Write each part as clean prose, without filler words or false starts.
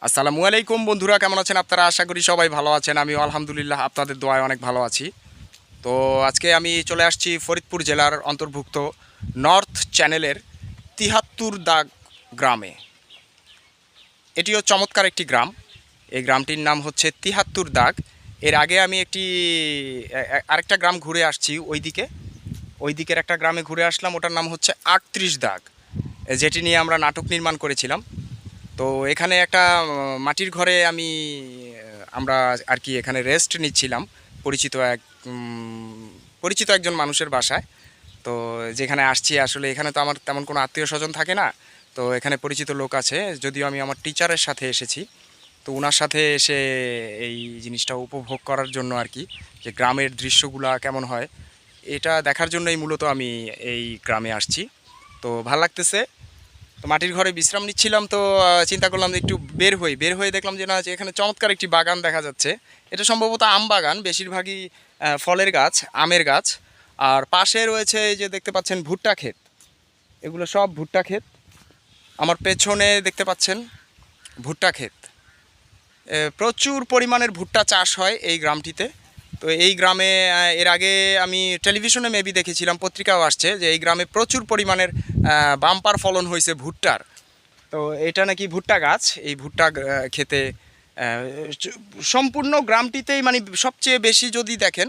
আসসালামু আলাইকুম বন্ধুরা, কেমন আছেন আপনারা? আশা করি সবাই ভালো আছেন। আমিও আলহামদুলিল্লাহ আপনাদের দোয়ায় অনেক ভালো আছি। তো আজকে আমি চলে আসছি ফরিদপুর জেলার অন্তর্ভুক্ত নর্থ চ্যানেলের ৭৩ দাগ গ্রামে। এটিও চমৎকার একটি গ্রাম। এই গ্রামটির নাম হচ্ছে ৭৩ দাগ। এর আগে আমি আরেকটা গ্রাম ঘুরে আসছি ওই দিকের একটা গ্রামে ঘুরে আসলাম, ওটার নাম হচ্ছে ৩৮ দাগ, যেটি নিয়ে আমরা নাটক নির্মাণ করেছিলাম। তো এখানে একটা মাটির ঘরে আমরা আর কি এখানে রেস্ট নিচ্ছিলাম পরিচিত একজন মানুষের বাসায়। তো যেখানে আসছি আসলে এখানে তো আমার তেমন কোনো আত্মীয় স্বজন থাকে না। তো এখানে পরিচিত লোক আছে, যদিও আমি আমার টিচারের সাথে এসেছি। তো ওনার সাথে এসে এই জিনিসটা উপভোগ করার জন্য আর কি, যে গ্রামের দৃশ্যগুলা কেমন হয় এটা দেখার জন্যই মূলত আমি এই গ্রামে আসছি। তো ভাল লাগতেছে। তো মাটির ঘরে বিশ্রাম নিচ্ছিলাম, তো চিন্তা করলাম যে একটু বের হয়ে দেখলাম যে না, যে এখানে চমৎকার একটি বাগান দেখা যাচ্ছে। এটা সম্ভবত আম বাগান, বেশিরভাগই ফলের গাছ, আমের গাছ। আর পাশে রয়েছে এই যে দেখতে পাচ্ছেন ভুট্টা ক্ষেত, এগুলো সব ভুট্টা ক্ষেত। আমার পেছনে দেখতে পাচ্ছেন ভুট্টা ক্ষেত। প্রচুর পরিমাণের ভুট্টা চাষ হয় এই গ্রামটিতে। তো এই গ্রামে এর আগে আমি টেলিভিশনে মেবি দেখেছিলাম, পত্রিকাও আসছে যে এই গ্রামে প্রচুর পরিমাণের বাম্পার ফলন হয়েছে ভুট্টার। তো এটা নাকি ভুট্টা গাছ, এই ভুট্টা খেতে সম্পূর্ণ গ্রামটিতেই মানে সবচেয়ে বেশি যদি দেখেন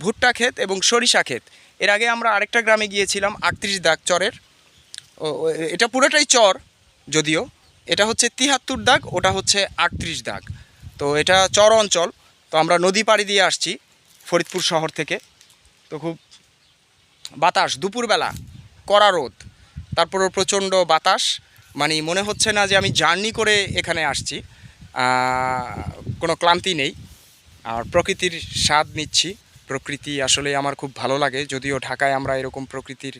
ভুট্টা ক্ষেত এবং সরিষা ক্ষেত। এর আগে আমরা আরেকটা গ্রামে গিয়েছিলাম ৩৮ দাগ চরের। এটা পুরোটাই চর, যদিও এটা হচ্ছে ৭৩ দাগ, ওটা হচ্ছে ৩৮ দাগ। তো এটা চর অঞ্চল। তো আমরা নদী পাড়ি দিয়ে আসছি ফরিদপুর শহর থেকে। তো খুব বাতাস, দুপুরবেলা কড়া রোদ, তারপরও প্রচণ্ড বাতাস। মানে মনে হচ্ছে না যে আমি জার্নি করে এখানে আসছি, কোনো ক্লান্তি নেই। আর প্রকৃতির স্বাদ নিচ্ছি। প্রকৃতি আসলে আমার খুব ভালো লাগে, যদিও ঢাকায় আমরা এরকম প্রকৃতির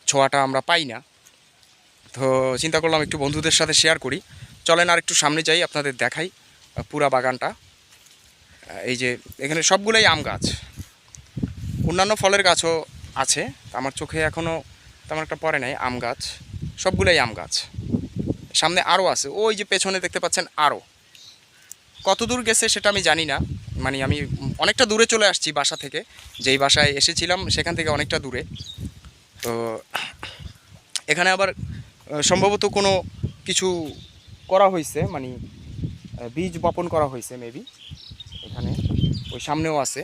ছোঁয়াটা আমরা পাই না। তো চিন্তা করলাম একটু বন্ধুদের সাথে শেয়ার করি। চলেন আর একটু সামনে যাই, আপনাদের দেখাই পুরা বাগানটা। এই যে এখানে সবগুলোই আম গাছ, অন্যান্য ফলের গাছও আছে, আমার চোখে এখনও তেমন একটা পড়ে নাই। আম গাছ, সবগুলোই আম গাছ। সামনে আরও আছে, ওই যে পেছনে দেখতে পাচ্ছেন আরও। কত দূর গেছে সেটা আমি জানি না, মানে আমি অনেকটা দূরে চলে আসছি বাসা থেকে, যেই বাসায় এসেছিলাম সেখান থেকে অনেকটা দূরে। তো এখানে আবার সম্ভবত কোনো কিছু করা হয়েছে, মানে বীজ বপন করা হয়েছে মেবি। এখানে ওই সামনেও আছে।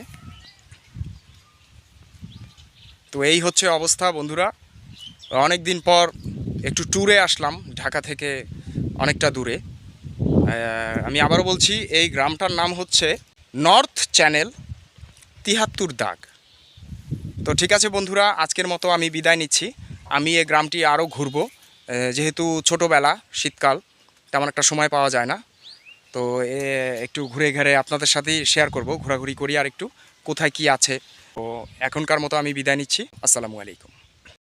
তো এই হচ্ছে অবস্থা বন্ধুরা। অনেক দিন পর একটু ট্যুরে আসলাম ঢাকা থেকে অনেকটা দূরে। আমি আবারও বলছি, এই গ্রামটার নাম হচ্ছে নর্থ চ্যানেল ৭৩ দাগ। তো ঠিক আছে বন্ধুরা, আজকের মতো আমি বিদায় নিচ্ছি। আমি এই গ্রামটি আরও ঘুরব, যেহেতু ছোটোবেলা, শীতকাল, তেমন একটা সময় পাওয়া যায় না। তো একটু ঘুরে ঘুরে আপনাদের সাথেই শেয়ার করব, ঘোরাঘুরি করি আর একটু কোথায় কি আছে। তো এখনকার মতো আমি বিদায় নিচ্ছি। আসসালামু আলাইকুম।